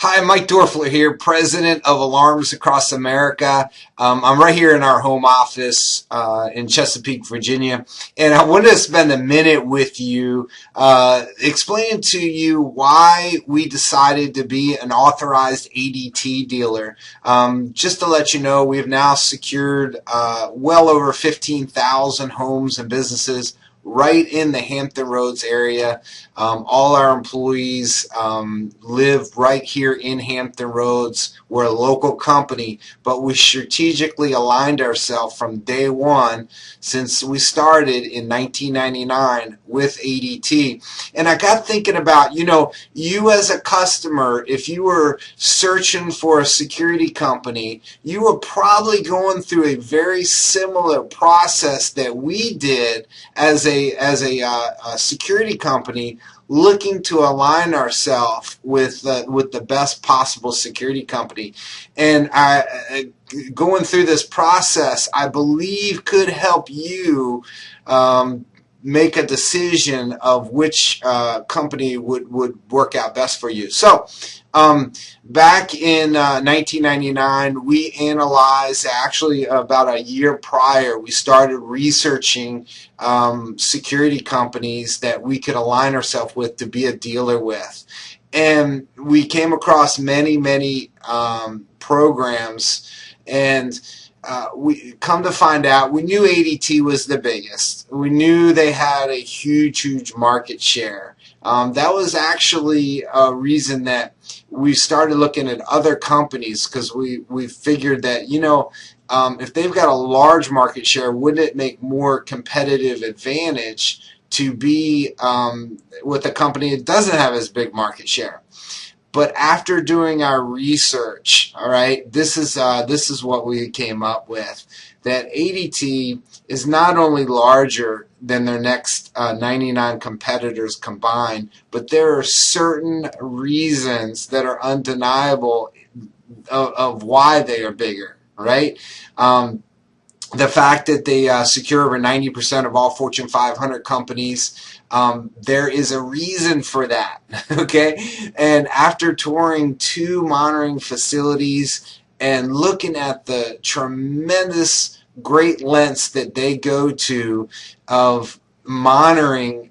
Hi, Mike Dorfler here, president of Alarms Across America. I'm right here in our home office in Chesapeake, Virginia, and I wanted to spend a minute with you explaining to you why we decided to be an authorized ADT dealer. Just to let you know, we've now secured well over 15,000 homes and businesses right in the Hampton Roads area. All our employees live right here in Hampton Roads. We're a local company, but we strategically aligned ourselves from day one since we started in 1999 with ADT. And I got thinking about, you as a customer, if you were searching for a security company, you were probably going through a very similar process that we did as a security company, looking to align ourselves with the best possible security company. And going through this process, I believe could help you make a decision of which company would work out best for you. So back in 1999, we analyzed, actually about a year prior, we started researching security companies that we could align ourselves with to be a dealer with. And we came across many programs, and we come to find out, we knew ADT was the biggest. We knew they had a huge market share. That was actually a reason that we started looking at other companies, because we figured that, if they've got a large market share, wouldn't it make more competitive advantage to be with a company that doesn't have as big market share? But after doing our research, all right, this is what we came up with: that ADT is not only larger than their next 99 competitors combined, but there are certain reasons that are undeniable of why they are bigger, right? The fact that they secure over 90% of all Fortune 500 companies, there is a reason for that, okay? And after touring 2 monitoring facilities and looking at the tremendous great lengths that they go to of monitoring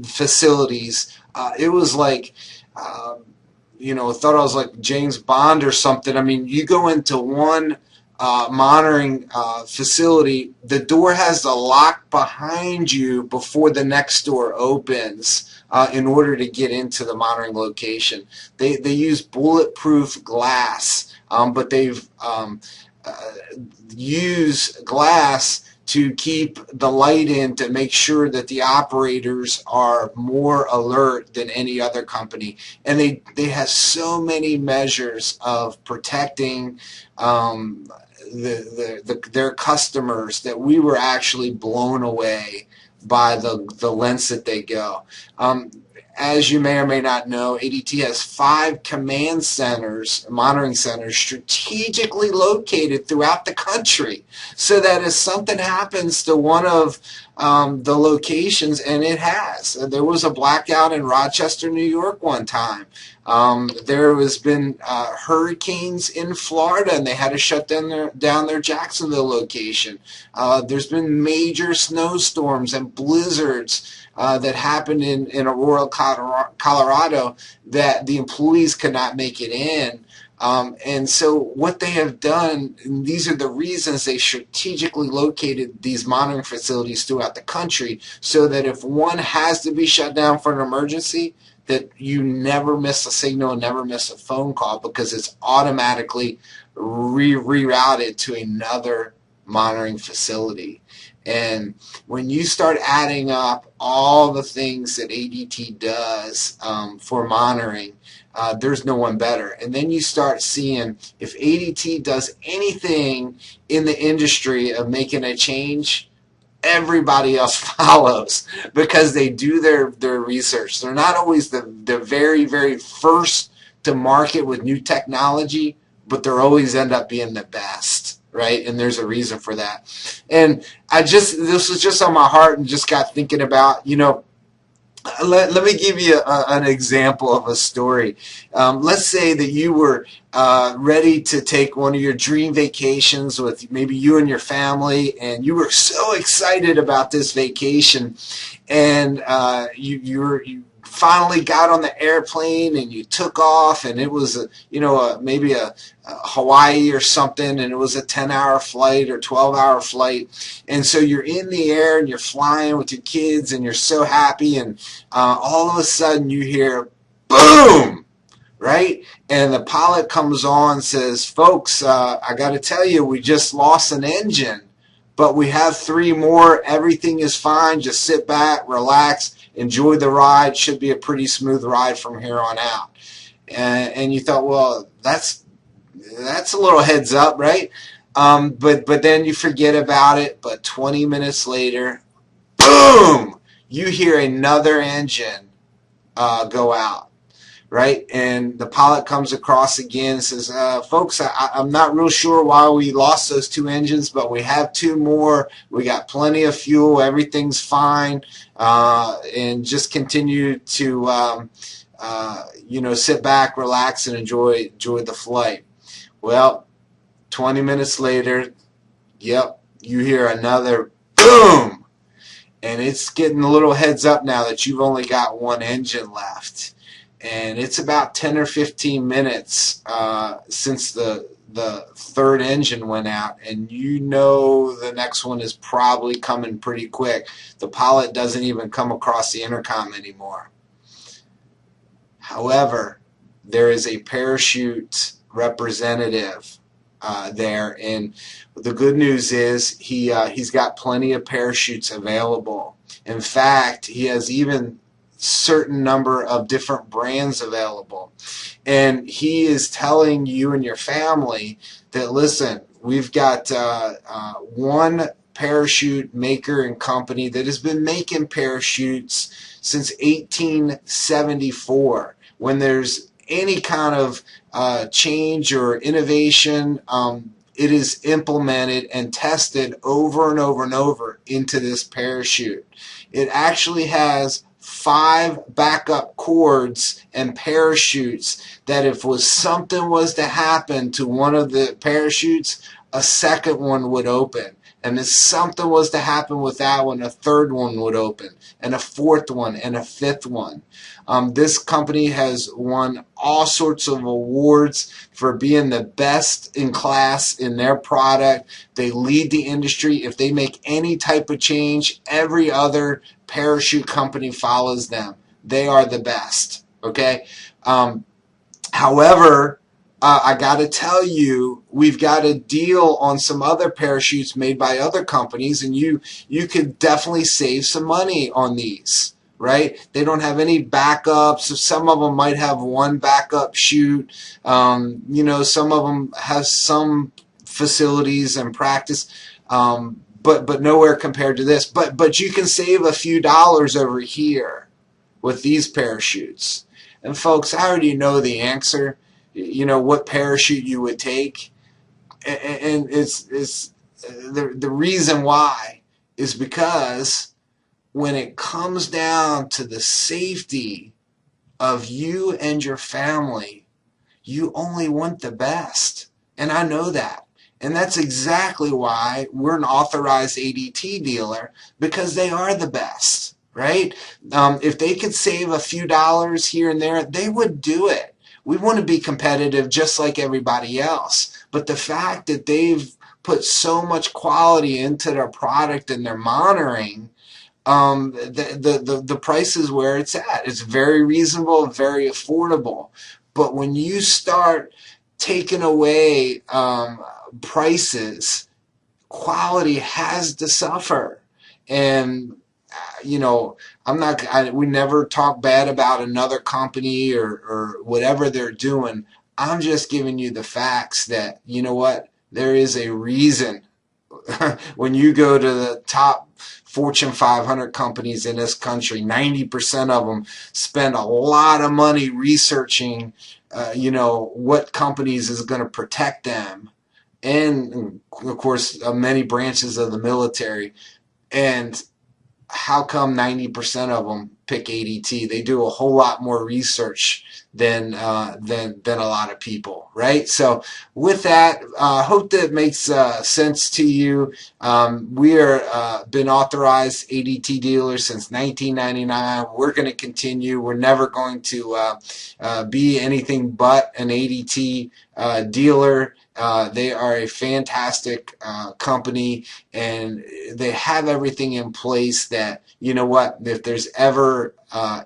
facilities, it was like, thought I was like James Bond or something. I mean, you go into one monitoring facility, the door has the lock behind you before the next door opens in order to get into the monitoring location. They use bulletproof glass, but they've used glass to keep the light in to make sure that the operators are more alert than any other company. And they have so many measures of protecting their customers that we were actually blown away by the lengths that they go. As you may or may not know, ADT has 5 command centers, monitoring centers, strategically located throughout the country, so that if something happens to one of the locations, and it has. There was a blackout in Rochester, New York one time. There has been hurricanes in Florida, and they had to shut down their Jacksonville location. There's been major snowstorms and blizzards that happened in Aurora, Colorado, that the employees could not make it in. And so what they have done, and these are the reasons they strategically located these monitoring facilities throughout the country, so that if one has to be shut down for an emergency, that you never miss a signal and never miss a phone call, because it's automatically rerouted to another monitoring facility. And when you start adding up all the things that ADT does for monitoring, there's no one better. And then you start seeing, if ADT does anything in the industry of making a change, everybody else follows, because they do their research. They're not always the very first to market with new technology, but they're always end up being the best, right? And there's a reason for that. And this was just on my heart, and just got thinking about, let me give you an example of a story. Let's say that you were ready to take one of your dream vacations with maybe you and your family, and you were so excited about this vacation, and you finally got on the airplane and you took off, and it was maybe a Hawaii or something, and it was a 10-hour flight or 12-hour flight, and so you're in the air and you're flying with your kids and you're so happy, and all of a sudden you hear boom, right? And the pilot comes on and says, folks, I got to tell you, we just lost an engine, but we have 3 more. Everything is fine. Just sit back, relax, enjoy the ride. Should be a pretty smooth ride from here on out. And you thought, well, that's a little heads up, right? But then you forget about it. But 20 minutes later, boom, you hear another engine go out, right? And the pilot comes across again and says, folks, I'm not real sure why we lost those 2 engines, but we have 2 more. We got plenty of fuel. Everything's fine. And just continue to, sit back, relax, and enjoy the flight. Well, 20 minutes later, yep, you hear another boom. And it's getting a little heads up now that you've only got 1 engine left. And it's about 10 or 15 minutes since the 3rd engine went out, and you know the next one is probably coming pretty quick. The pilot doesn't even come across the intercom anymore. However, there is a parachute representative there, and the good news is he's got plenty of parachutes available. In fact, he has even certain number of different brands available, and he is telling you and your family that, listen, we've got one parachute maker and company that has been making parachutes since 1874. When there's any kind of change or innovation, it is implemented and tested over and over and over into this parachute. It actually has 5 backup cords and parachutes that if something was to happen to one of the parachutes, a second one would open. And if something was to happen with that one, a third one would open, and a 4th one, and a 5th one. This company has won all sorts of awards for being the best in class in their product. They lead the industry. If they make any type of change, every other parachute company follows them. They are the best. Okay. However, I got to tell you, we've got a deal on some other parachutes made by other companies, and you could definitely save some money on these, right? They don't have any backups. Some of them might have 1 backup chute. Some of them have some facilities and practice, but nowhere compared to this. But you can save a few dollars over here with these parachutes. And folks, I already know the answer. What parachute you would take, and it's the reason why is because when it comes down to the safety of you and your family, you only want the best, and I know that. And that's exactly why we're an authorized ADT dealer, because they are the best, right? If they could save a few dollars here and there, they would do it. We want to be competitive just like everybody else. But the fact that they've put so much quality into their product and their monitoring, the price is where it's at. It's very reasonable, very affordable. But when you start taking away prices, quality has to suffer. And we never talk bad about another company or whatever they're doing. I'm just giving you the facts that, you know what, there is a reason. When you go to the top Fortune 500 companies in this country, 90% of them spend a lot of money researching, what companies is going to protect them. And, of course, many branches of the military. And how come 90% of them pick ADT. They do a whole lot more research than a lot of people, right? So with that, hope that makes sense to you. We are been authorized ADT dealers since 1999. We're going to continue. We're never going to be anything but an ADT dealer. They are a fantastic company, and they have everything in place that, you know what, if there's ever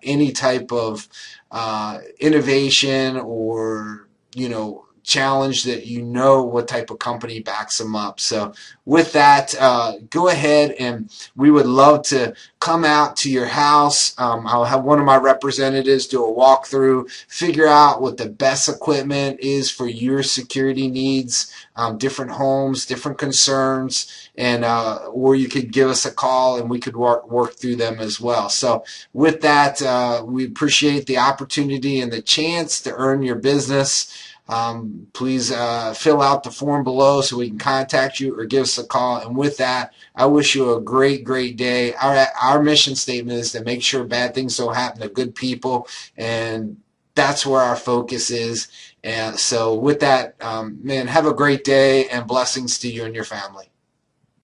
any type of innovation or, you know, challenge, that you know what type of company backs them up. So with that, go ahead, and we would love to come out to your house. I'll have one of my representatives do a walkthrough, figure out what the best equipment is for your security needs, different homes, different concerns, and or you could give us a call and we could work through them as well. So with that, we appreciate the opportunity and the chance to earn your business. Please fill out the form below so we can contact you or give us a call. And with that, I wish you a great, great day. Our mission statement is to make sure bad things don't happen to good people, and that's where our focus is. And so with that, man, have a great day and blessings to you and your family.